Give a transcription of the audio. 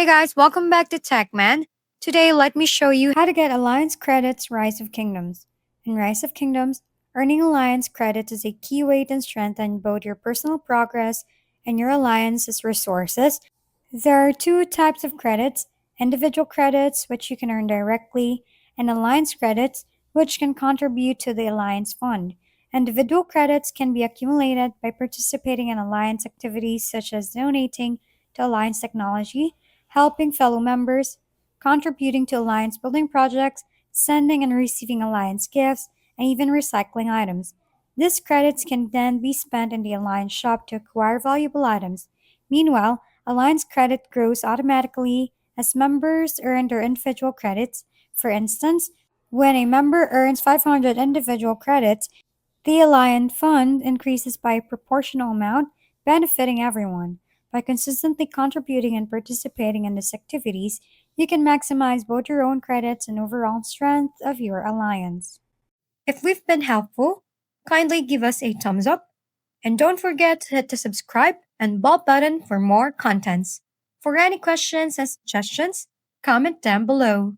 Hey guys, welcome back to TechMan. Today, let me show you how to get Alliance Credits Rise of Kingdoms. In Rise of Kingdoms, earning Alliance credits is a key way to strengthen both your personal progress and your Alliance's resources. There are two types of credits: individual credits, which you can earn directly, and Alliance credits, which can contribute to the Alliance fund. Individual credits can be accumulated by participating in Alliance activities such as donating to Alliance technology, helping fellow members, contributing to Alliance building projects, sending and receiving Alliance gifts, and even recycling items. These credits can then be spent in the Alliance shop to acquire valuable items. Meanwhile, Alliance credit grows automatically as members earn their individual credits. For instance, when a member earns 500 individual credits, the Alliance fund increases by a proportional amount, benefiting everyone. By consistently contributing and participating in these activities, you can maximize both your own credits and overall strength of your alliance. If we've been helpful, kindly give us a thumbs up and don't forget to hit the subscribe and bell button for more contents. For any questions and suggestions, comment down below.